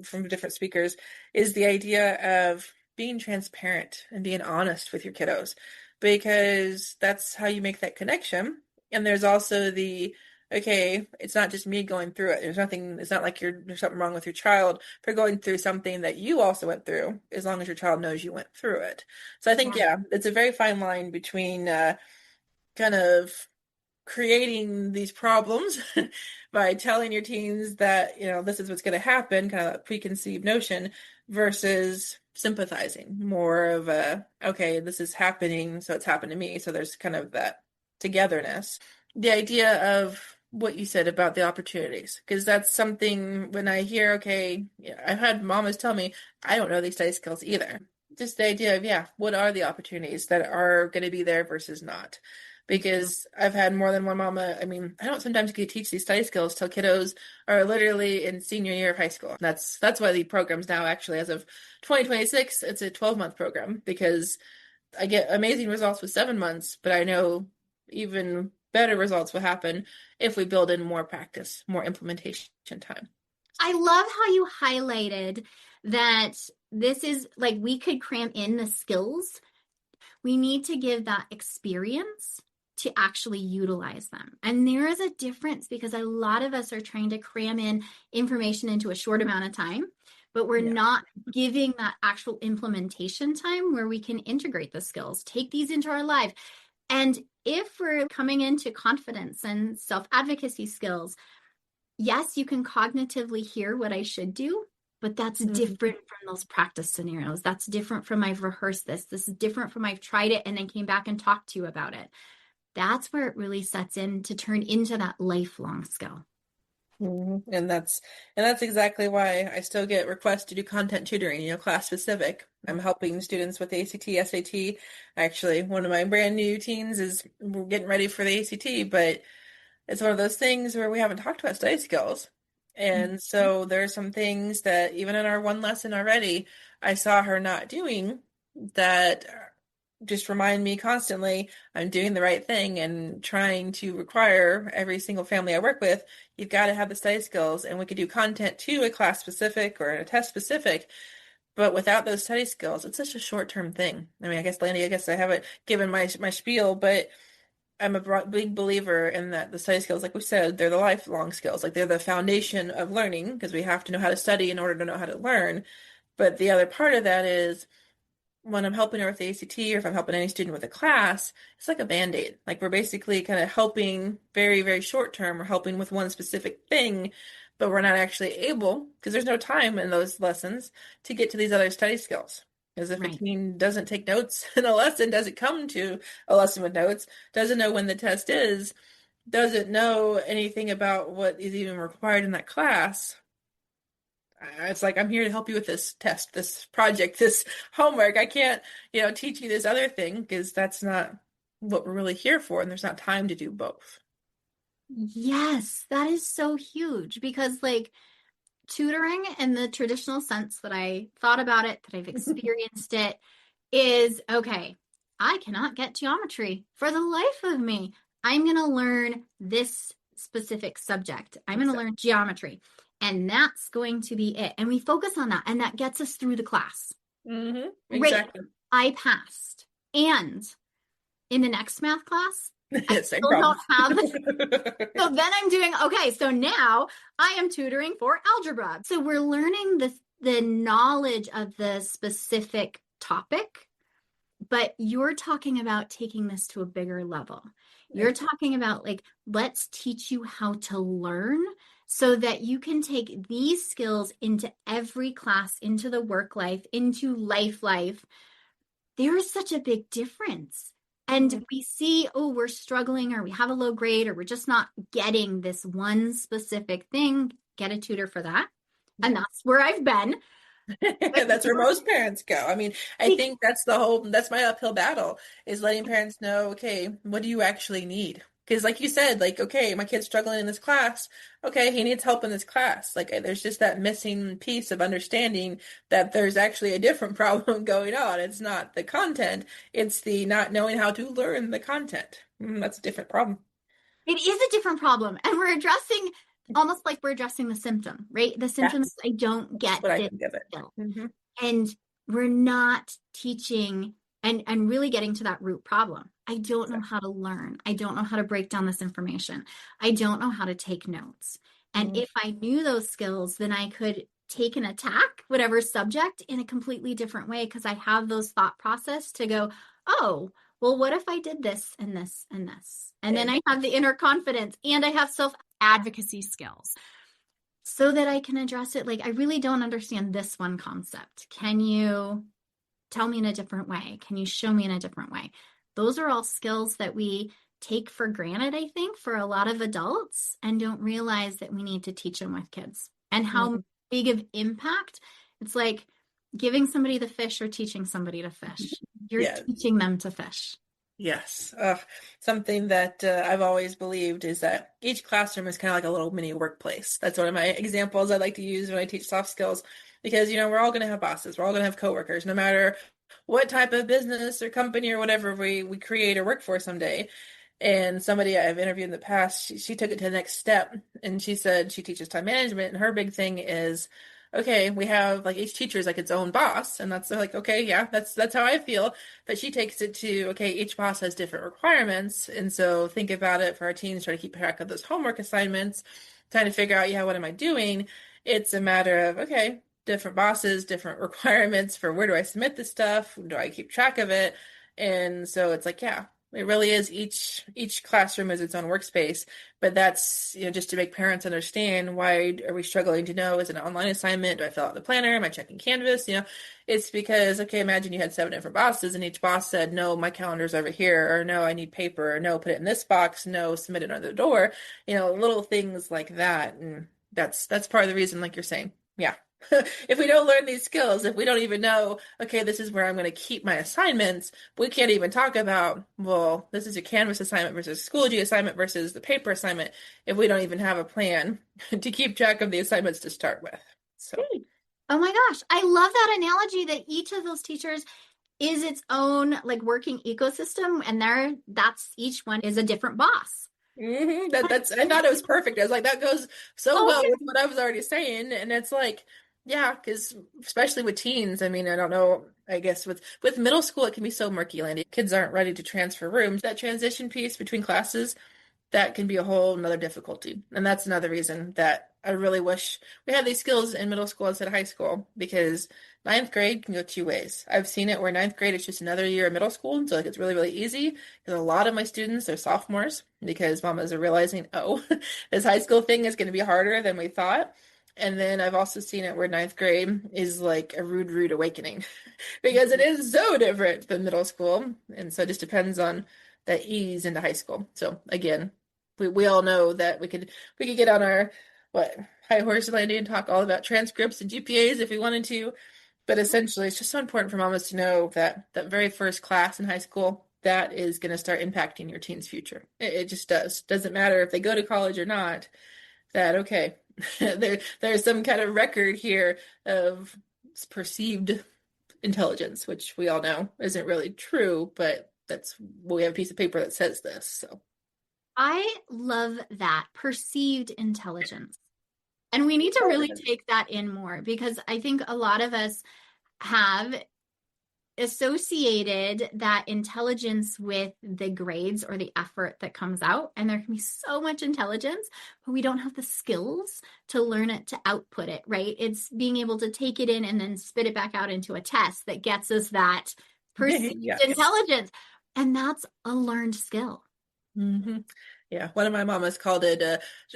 from different speakers is the idea of being transparent and being honest with your kiddos because that's how you make that connection. And there's also okay, it's not just me going through it. It's not like there's something wrong with your child for going through something that you also went through, as long as your child knows you went through it. So I think, it's a very fine line between kind of creating these problems by telling your teens that, this is what's going to happen, kind of a preconceived notion versus sympathizing more of okay, this is happening, so it's happened to me. So there's kind of that togetherness. The idea of what you said about the opportunities, because that's something when I hear, okay, I've had mamas tell me, I don't know these study skills either. Just the idea of, what are the opportunities that are going to be there versus not? Because I've had more than one mama. I mean, I don't sometimes get to teach these study skills till kiddos are literally in senior year of high school. That's why the program's now actually, as of 2026, it's a 12-month program because I get amazing results with 7 months, but I know even better results will happen if we build in more practice, more implementation time. I love how you highlighted that this is we could cram in the skills. We need to give that experience to actually utilize them. And there is a difference because a lot of us are trying to cram in information into a short amount of time, but we're not giving that actual implementation time where we can integrate the skills, take these into our life. And if we're coming into confidence and self-advocacy skills, yes, you can cognitively hear what I should do, but that's different from those practice scenarios. That's different from I've rehearsed this. This is different from I've tried it and then came back and talked to you about it. That's where it really sets in to turn into that lifelong skill. And that's exactly why I still get requests to do content tutoring, class specific. I'm helping students with ACT, SAT. Actually, one of my brand new teens is we're getting ready for the ACT, but it's one of those things where we haven't talked about study skills. And so there are some things that even in our one lesson already, I saw her not doing that just remind me constantly I'm doing the right thing and trying to require every single family I work with, you've got to have the study skills. And we could do content to a class specific or a test specific, but without those study skills, it's such a short-term thing. I mean, I guess, Landy, I guess I haven't given my spiel, but I'm a big believer in that the study skills, like we said, they're the lifelong skills. Like they're the foundation of learning because we have to know how to study in order to know how to learn. But the other part of that is when I'm helping her with the ACT or if I'm helping any student with a class, it's like a Band-Aid. Like we're basically kind of helping very, very short term. We're helping with one specific thing, but we're not actually able, because there's no time in those lessons, to get to these other study skills. Because if a teen doesn't take notes in a lesson, doesn't come to a lesson with notes, doesn't know when the test is, doesn't know anything about what is even required in that class, it's like, I'm here to help you with this test, this project, this homework. I can't, teach you this other thing because that's not what we're really here for. And there's not time to do both. Yes, that is so huge because tutoring in the traditional sense that I thought about it, that I've experienced it, is okay, I cannot get geometry for the life of me. I'm going to learn this specific subject. I'm going to learn geometry. And that's going to be it. And we focus on that. And that gets us through the class. Exactly. Great. I passed. And in the next math class, I still don't have. So then I'm doing, okay, so now I am tutoring for algebra. So we're learning the knowledge of the specific topic, but you're talking about taking this to a bigger level. You're talking about let's teach you how to learn so that you can take these skills into every class, into the work life, into life. There is such a big difference. And we see, we're struggling or we have a low grade or we're just not getting this one specific thing. Get a tutor for that. And that's where I've been. That's where most parents go. I mean, I think that's my uphill battle is letting parents know, okay, what do you actually need? Because like you said, okay, my kid's struggling in this class. Okay, he needs help in this class. There's just that missing piece of understanding that there's actually a different problem going on. It's not the content. It's the not knowing how to learn the content. That's a different problem. It is a different problem. And we're addressing almost like we're addressing the symptom, right? The symptoms, I don't get what I think of it. And we're not teaching and really getting to that root problem. I don't know how to learn. I don't know how to break down this information. I don't know how to take notes. And if I knew those skills, then I could take and attack whatever subject in a completely different way because I have those thought process to go, oh, well, what if I did this and this and this? And then I have the inner confidence and I have self-advocacy skills so that I can address it. I really don't understand this one concept. Can you tell me in a different way? Can you show me in a different way? Those are all skills that we take for granted, I think, for a lot of adults and don't realize that we need to teach them with kids and how big of impact. It's like giving somebody the fish or teaching somebody to fish. You're teaching them to fish. Yes. Something that I've always believed is that each classroom is kind of like a little mini workplace. That's one of my examples I like to use when I teach soft skills because, we're all going to have bosses. We're all going to have coworkers, no matter what type of business or company or whatever we create or work for someday. And somebody I've interviewed in the past, she took it to the next step and she said she teaches time management and her big thing is okay, we have like each teacher is like its own boss, and that's like, okay, yeah, that's how I feel. But she takes it to, okay, each boss has different requirements, and so think about it for our teams, try to keep track of those homework assignments, trying to figure out, yeah, what am I doing? It's a matter of, okay, different bosses, different requirements for where do I submit this stuff? Do I keep track of it? And so it's like, yeah, it really is each classroom is its own workspace. But that's, just to make parents understand, why are we struggling to know, is it an online assignment? Do I fill out the planner? Am I checking Canvas? It's because, okay, imagine you had 7 different bosses and each boss said, no, my calendar's over here, or no, I need paper, or no, put it in this box, no, submit it under the door, little things like that. And that's part of the reason, like you're saying. Yeah. If we don't learn these skills, if we don't even know, okay, this is where I'm going to keep my assignments, we can't even talk about, well, this is a Canvas assignment versus a Schoology assignment versus the paper assignment, if we don't even have a plan to keep track of the assignments to start with. So, oh my gosh, I love that analogy that each of those teachers is its own like working ecosystem, and that's each one is a different boss. That's I thought it was perfect. I was like, that goes so well with what I was already saying, and it's like, yeah, because especially with teens, I mean, I don't know, I guess with middle school, it can be so murky, Landy. Kids aren't ready to transfer rooms. That transition piece between classes, that can be a whole another difficulty. And that's another reason that I really wish we had these skills in middle school instead of high school, because ninth grade can go 2 ways. I've seen it where ninth grade is just another year of middle school, and so like it's really, really easy. Because a lot of my students are sophomores because mamas are realizing, oh, this high school thing is going to be harder than we thought. And then I've also seen it where ninth grade is like a rude, rude awakening because it is so different than middle school. And so it just depends on that ease into high school. So again, we all know that we could get on our high horse landing and talk all about transcripts and GPAs if we wanted to, but essentially it's just so important for mamas to know that that very first class in high school, that is going to start impacting your teen's future. It just doesn't matter if they go to college or not, that okay, there's some kind of record here of perceived intelligence, which we all know isn't really true, but we have a piece of paper that says this. So I love that perceived intelligence. And we need to really take that in more, because I think a lot of us have associated that intelligence with the grades or the effort that comes out. And there can be so much intelligence, but we don't have the skills to learn it, to output it, right? It's being able to take it in and then spit it back out into a test that gets us that perceived yes. intelligence. And that's a learned skill. Mm-hmm. Yeah, one of my mamas called it,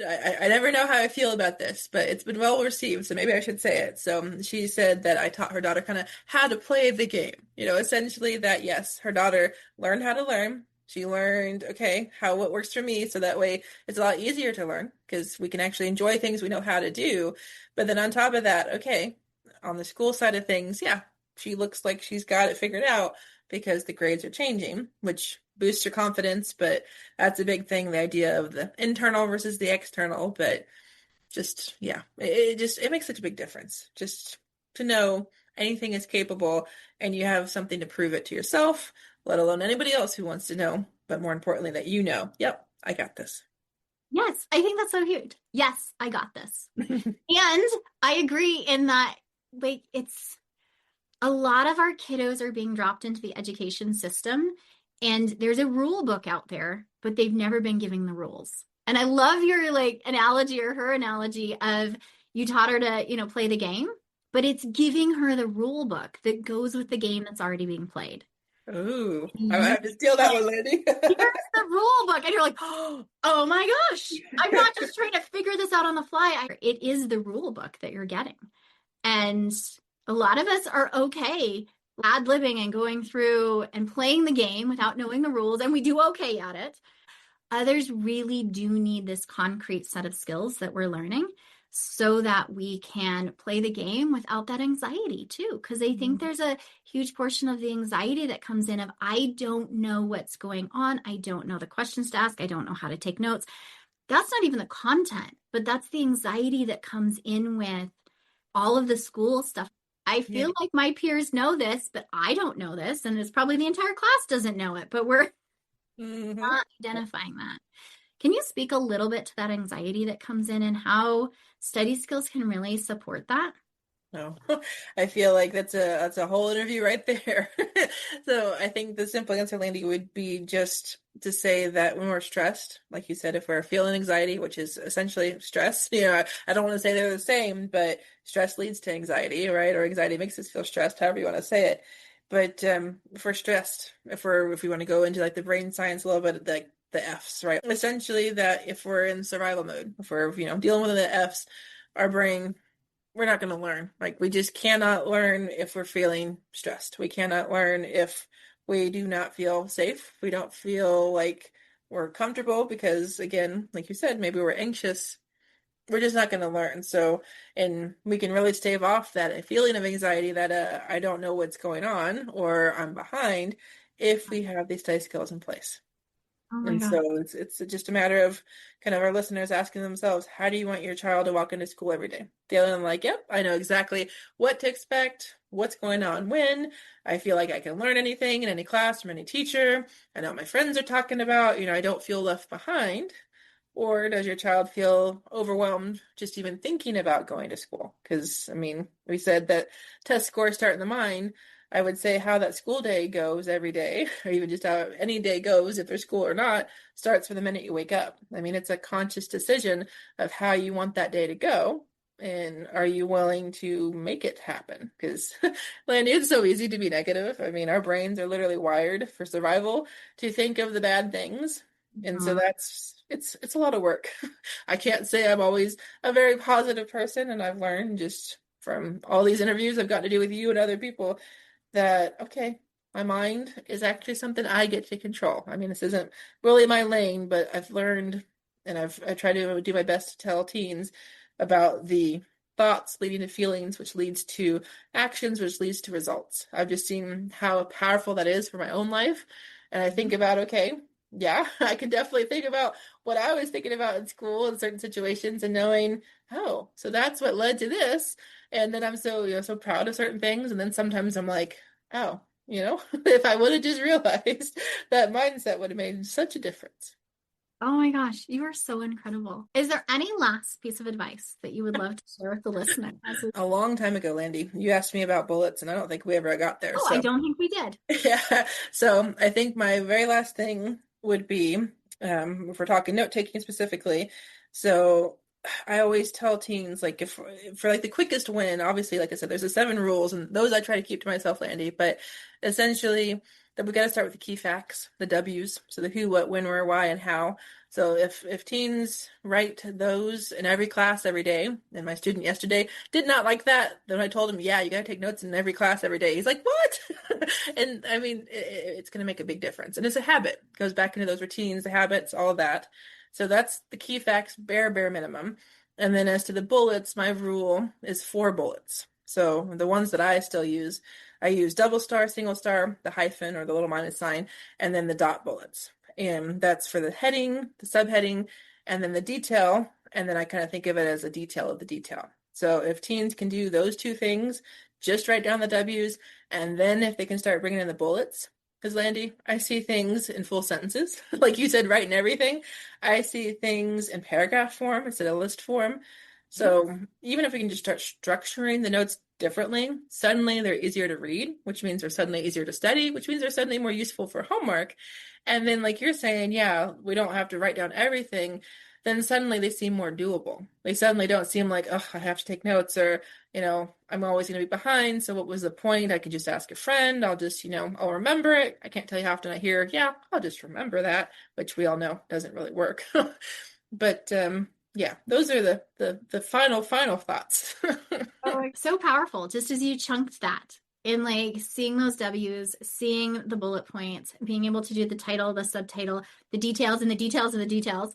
I never know how I feel about this, but it's been well received, so maybe I should say it. So she said that I taught her daughter kind of how to play the game. Essentially that, yes, her daughter learned how to learn. She learned, okay, what works for me, so that way it's a lot easier to learn because we can actually enjoy things we know how to do. But then on top of that, okay, on the school side of things, yeah, she looks like she's got it figured out because the grades are changing, which boosts your confidence, but that's a big thing, the idea of the internal versus the external. But just, yeah, it makes such a big difference just to know anything is capable and you have something to prove it to yourself, let alone anybody else who wants to know, but more importantly that yep, I got this. Yes, I think that's so huge. Yes, I got this. And I agree in that, like, it's a lot of our kiddos are being dropped into the education system, and there's a rule book out there, but they've never been given the rules. And I love your analogy, or her analogy, of you taught her to, play the game, but it's giving her the rule book that goes with the game that's already being played. Ooh, I have to steal that one, Landy. Here's the rule book. And you're like, oh my gosh, I'm not just trying to figure this out on the fly. It is the rule book that you're getting. And a lot of us are okay ad-libbing and going through and playing the game without knowing the rules, and we do okay at it. Others really do need this concrete set of skills that we're learning so that we can play the game without that anxiety too. Because I think there's a huge portion of the anxiety that comes in of, I don't know what's going on. I don't know the questions to ask. I don't know how to take notes. That's not even the content, but that's the anxiety that comes in with all of the school stuff. I feel like my peers know this, but I don't know this. And it's probably the entire class doesn't know it, but we're not identifying that. Can you speak a little bit to that anxiety that comes in and how study skills can really support that? No, I feel like that's a whole interview right there. So I think the simple answer, Landy, would be just to say that when we're stressed, like you said, if we're feeling anxiety, which is essentially stress, I don't want to say they're the same, but stress leads to anxiety, right? Or anxiety makes us feel stressed, however you want to say it. But if we're stressed, if we want to go into like the brain science a little bit, like the F's, right? Essentially, that if we're in survival mode, if we're dealing with the F's, our brain we're not going to learn. Like, we just cannot learn if we're feeling stressed. We cannot learn if we do not feel safe. We don't feel like we're comfortable because, again, like you said, maybe we're anxious. We're just not going to learn. So, and we can really stave off that feeling of anxiety that I don't know what's going on or I'm behind if we have these study skills in place. Oh my And God. so it's just a matter of kind of our listeners asking themselves, how do you want your child to walk into school every day? Feeling like, yep, I know exactly what to expect, what's going on when. I feel like I can learn anything in any class from any teacher. I know what my friends are talking about. I don't feel left behind. Or does your child feel overwhelmed just even thinking about going to school? Because, I mean, we said that test scores start in the mind. I would say how that school day goes every day, or even just how any day goes, if there's school or not, starts from the minute you wake up. I mean, it's a conscious decision of how you want that day to go. And are you willing to make it happen? Because, Landy, it's so easy to be negative. I mean, our brains are literally wired for survival to think of the bad things. And so it's a lot of work. I can't say I'm always a very positive person, and I've learned just from all these interviews I've got to do with you and other people that, okay, my mind is actually something I get to control. I mean, this isn't really my lane, but I've learned and I try to do my best to tell teens about the thoughts leading to feelings, which leads to actions, which leads to results. I've just seen how powerful that is for my own life. And I think about, okay, yeah, I can definitely think about what I was thinking about in school in certain situations and knowing, oh, so that's what led to this. And then I'm so proud of certain things. And then sometimes I'm like, oh, if I would have just realized that mindset would have made such a difference. Oh my gosh, you are so incredible. Is there any last piece of advice that you would love to share with the listener? A long time ago, Landy, you asked me about bullets, and I don't think we ever got there. Oh, So I don't think we did. yeah. So I think my very last thing would be, if we're talking note taking specifically. So I always tell teens, like, if for like the quickest win, obviously, like I said, there's the 7 rules, and those I try to keep to myself, Landy. But essentially, that we got to start with the key facts, the W's. So the who, what, when, where, why, and how. So if teens write those in every class every day, and my student yesterday did not like that. Then I told him, yeah, you got to take notes in every class every day. He's like, what? And I mean, it's going to make a big difference. And it's a habit. It goes back into those routines, the habits, all of that. So that's the key facts, bare minimum. And then as to the bullets, my rule is 4 bullets. So the ones that I still use, I use double star, single star, the hyphen or the little minus sign, and then the dot bullets. And that's for the heading, the subheading, and then the detail. And then I kind of think of it as a detail of the detail. So if teens can do those 2 things, just write down the W's, and then if they can start bringing in the bullets, because Landy, I see things in full sentences. Like you said, writing everything. I see things in paragraph form instead of list form. So even if we can just start structuring the notes differently, suddenly they're easier to read, which means they're suddenly easier to study, which means they're suddenly more useful for homework. And then, like you're saying, yeah, we don't have to write down everything. Then suddenly they seem more doable. They suddenly don't seem like, oh, I have to take notes or, I'm always going to be behind. So what was the point? I could just ask a friend. I'll just, I'll remember it. I can't tell you how often I hear, yeah, I'll just remember that, which we all know doesn't really work. But yeah, those are the final thoughts. Oh, so powerful. Just as you chunked that in like seeing those W's, seeing the bullet points, being able to do the title, the subtitle, the details and the details of the details.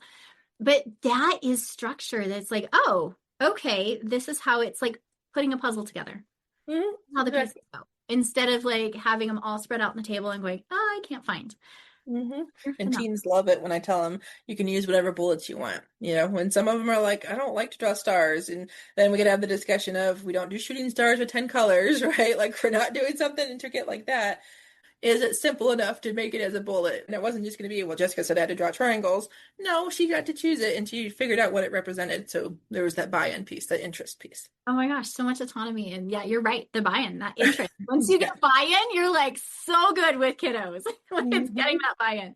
But that is structure that's like, oh, okay, this is how it's like putting a puzzle together. How the pieces go. Instead of like having them all spread out on the table and going, oh, I can't find. And teens love it when I tell them you can use whatever bullets you want. When some of them are like, I don't like to draw stars. And then we could have the discussion of we don't do shooting stars with 10 colors, right? Like we're not doing something intricate like that. is it simple enough to make it as a bullet? And it wasn't just going to be, well, Jessyka said I had to draw triangles. No, she got to choose it and she figured out what it represented. So there was that buy-in piece, that interest piece. Oh my gosh, so much autonomy. And yeah, you're right. The buy-in, that interest. Once you get buy-in, you're like so good with kiddos. It's getting that buy-in.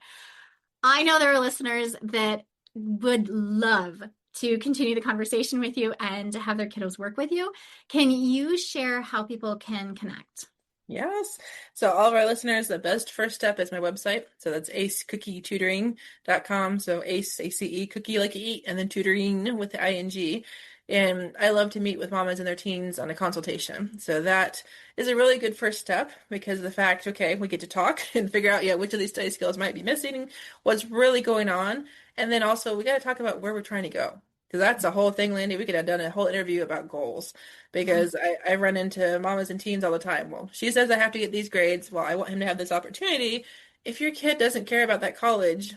I know there are listeners that would love to continue the conversation with you and to have their kiddos work with you. Can you share how people can connect? Yes. So all of our listeners, the best first step is my website. So that's acecookie.tutoring.com. So Ace, A-C-E, cookie like eat, and then tutoring with the I-N-G. And I love to meet with mamas and their teens on a consultation. So that is a really good first step because of the fact, okay, we get to talk and figure out, which of these study skills might be missing, what's really going on. And then also we got to talk about where we're trying to go. Because that's a whole thing, Landy. We could have done a whole interview about goals because I run into mamas and teens all the time. Well, she says I have to get these grades. Well, I want him to have this opportunity. If your kid doesn't care about that college,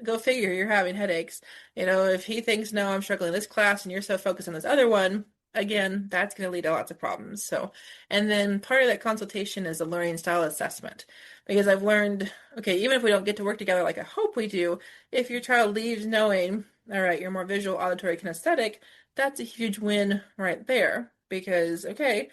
go figure, you're having headaches. If he thinks, no, I'm struggling in this class and you're so focused on this other one, again, that's going to lead to lots of problems. So, and then part of that consultation is a learning style assessment because I've learned, okay, even if we don't get to work together like I hope we do, if your child leaves knowing, all right, you're more visual, auditory, kinesthetic, that's a huge win right there because, okay,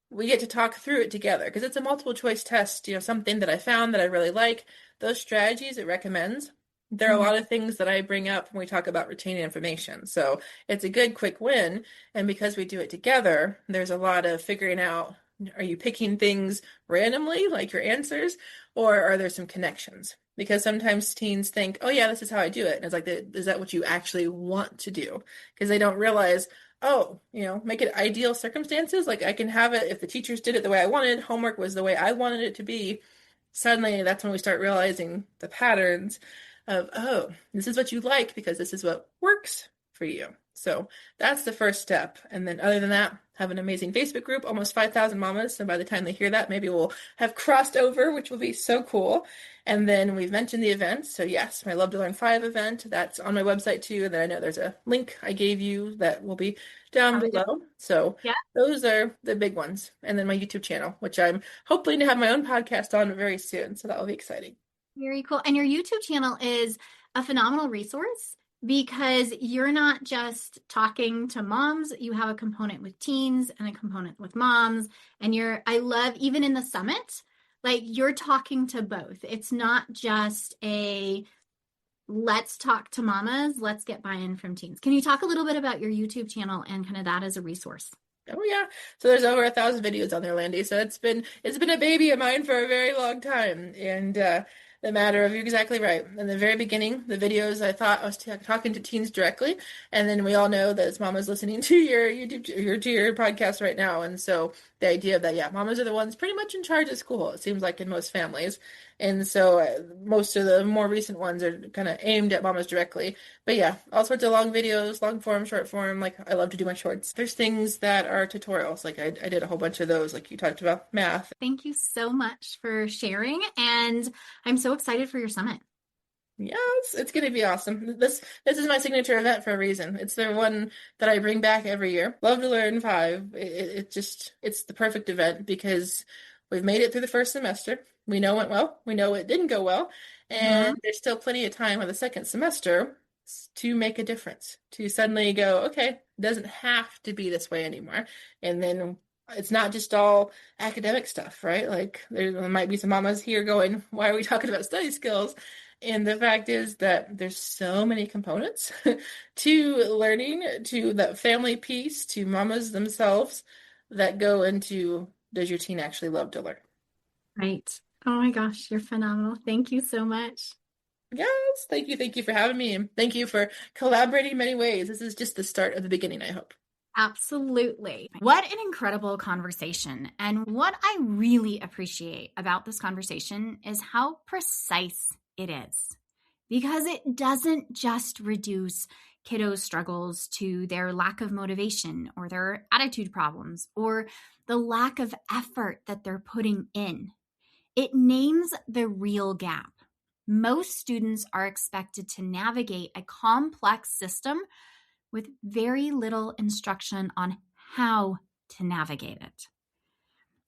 we get to talk through it together because it's a multiple choice test, something that I found that I really like. Those strategies it recommends. There are a lot of things that I bring up when we talk about retaining information. So it's a good quick win. And because we do it together, there's a lot of figuring out, are you picking things randomly, like your answers, or are there some connections? Because sometimes teens think, oh yeah, this is how I do it. And it's like, is that what you actually want to do? Because they don't realize, oh, make it ideal circumstances. Like I can have it if the teachers did it the way I wanted, homework was the way I wanted it to be. Suddenly, that's when we start realizing the patterns of, oh, this is what you like because this is what works for you. So that's the first step. And then other than that, have an amazing Facebook group, almost 5,000 mamas. So by the time they hear that, maybe we'll have crossed over, which will be so cool. And then we've mentioned the events. So yes, my Love to Learn 5 event, that's on my website too. And then I know there's a link I gave you that will be down below. So those are the big ones. And then my YouTube channel, which I'm hoping to have my own podcast on very soon. So that will be exciting. Very cool. And your YouTube channel is a phenomenal resource because you're not just talking to moms, you have a component with teens and a component with moms. And I love, even in the summit, like you're talking to both. It's not just let's talk to mamas, let's get buy-in from teens. Can you talk a little bit about your YouTube channel and kind of that as a resource? Oh yeah. So there's over 1,000 videos on there, Landy. So it's been a baby of mine for a very long time. And the matter of, you're exactly right. In the very beginning, the videos, I thought I was talking to teens directly. And then we all know that it's mamas listening to your YouTube, to your podcast right now. And so the idea of that, mamas are the ones pretty much in charge of school, it seems like in most families. And so most of the more recent ones are kind of aimed at mamas directly. But all sorts of long videos, long form, short form. Like I love to do my shorts. There's things that are tutorials. Like I did a whole bunch of those, like you talked about math. Thank you so much for sharing. And I'm so excited for your summit. Yes, it's going to be awesome. This is my signature event for a reason. It's the one that I bring back every year. Love to Learn 5. It's the perfect event because we've made it through the first semester. We know it went well. We know it didn't go well. And there's still plenty of time on the second semester to make a difference, to suddenly go, okay, it doesn't have to be this way anymore. And then it's not just all academic stuff, right? Like there might be some mamas here going, why are we talking about study skills? And the fact is that there's so many components to learning, to that family piece, to mamas themselves that go into, does your teen actually love to learn? Right. Oh my gosh, you're phenomenal. Thank you so much. Yes, thank you. Thank you for having me. And thank you for collaborating in many ways. This is just the start of the beginning, I hope. Absolutely. What an incredible conversation. And what I really appreciate about this conversation is how precise it is, because it doesn't just reduce kiddos' struggles to their lack of motivation or their attitude problems or the lack of effort that they're putting in. It names the real gap. Most students are expected to navigate a complex system with very little instruction on how to navigate it.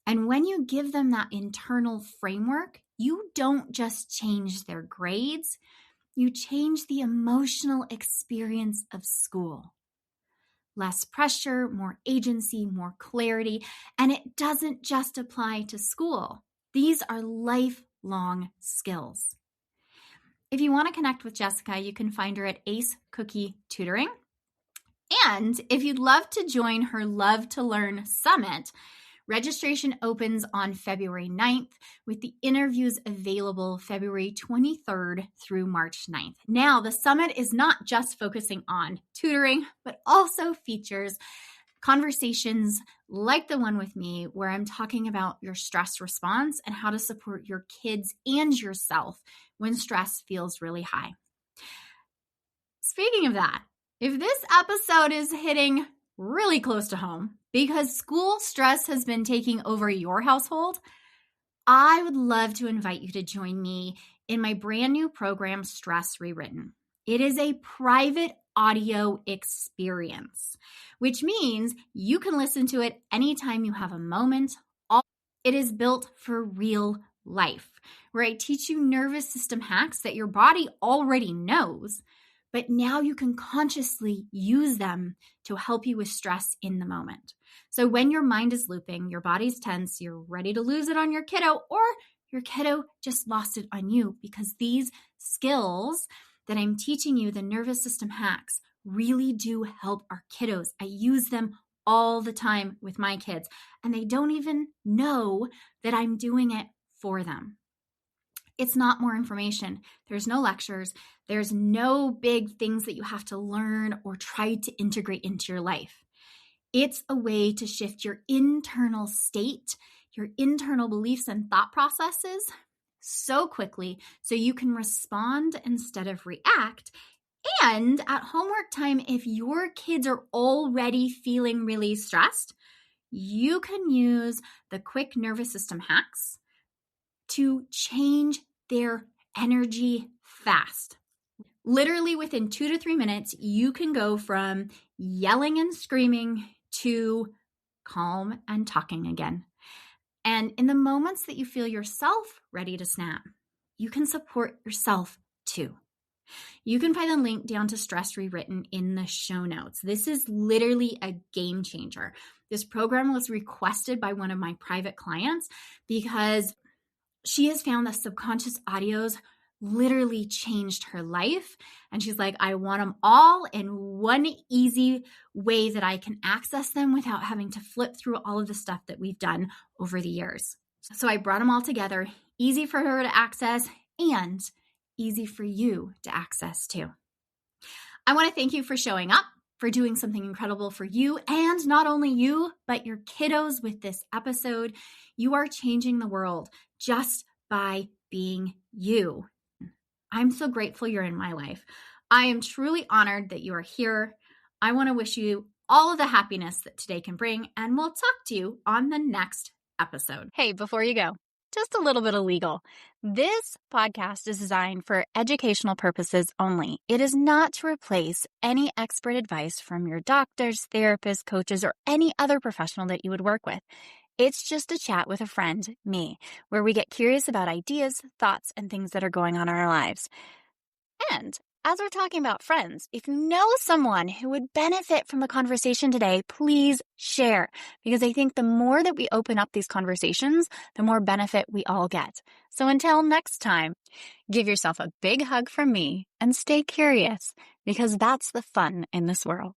And when you give them that internal framework, you don't just change their grades, you change the emotional experience of school. Less pressure, more agency, more clarity, and it doesn't just apply to school. These are lifelong skills. If you want to connect with Jessyka, you can find her at Ace Cookie Tutoring. And if you'd love to join her Love to Learn Summit, registration opens on February 9th with the interviews available February 23rd through March 9th. Now, the summit is not just focusing on tutoring, but also features conversations like the one with me where I'm talking about your stress response and how to support your kids and yourself when stress feels really high. Speaking of that, if this episode is hitting really close to home because school stress has been taking over your household, I would love to invite you to join me in my brand new program, Stress Rewritten. It is a private audio experience, which means you can listen to it anytime you have a moment. It is built for real life, where I teach you nervous system hacks that your body already knows, but now you can consciously use them to help you with stress in the moment. So when your mind is looping, your body's tense, you're ready to lose it on your kiddo, or your kiddo just lost it on you, because these skills that I'm teaching you, the nervous system hacks, really do help our kiddos. I use them all the time with my kids, and they don't even know that I'm doing it for them. It's not more information. There's no lectures. There's no big things that you have to learn or try to integrate into your life. It's a way to shift your internal state, your internal beliefs and thought processes so quickly so you can respond instead of react. And at homework time, if your kids are already feeling really stressed, you can use the quick nervous system hacks to change their energy fast. Literally within 2 to 3 minutes, you can go from yelling and screaming to calm and talking again. And in the moments that you feel yourself ready to snap, you can support yourself too. You can find the link down to Stress Rewritten in the show notes. This is literally a game changer. This program was requested by one of my private clients because she has found that subconscious audios literally changed her life. And she's like, I want them all in one easy way that I can access them without having to flip through all of the stuff that we've done over the years. So I brought them all together, easy for her to access and easy for you to access too. I want to thank you for showing up, for doing something incredible for you, and not only you, but your kiddos with this episode. You are changing the world just by being you. I'm so grateful you're in my life. I am truly honored that you are here. I want to wish you all of the happiness that today can bring, and we'll talk to you on the next episode. Hey, before you go, just a little bit of legal. This podcast is designed for educational purposes only. It is not to replace any expert advice from your doctors, therapists, coaches, or any other professional that you would work with. It's just a chat with a friend, me, where we get curious about ideas, thoughts, and things that are going on in our lives. And as we're talking about friends, if you know someone who would benefit from the conversation today, please share, because I think the more that we open up these conversations, the more benefit we all get. So until next time, give yourself a big hug from me and stay curious, because that's the fun in this world.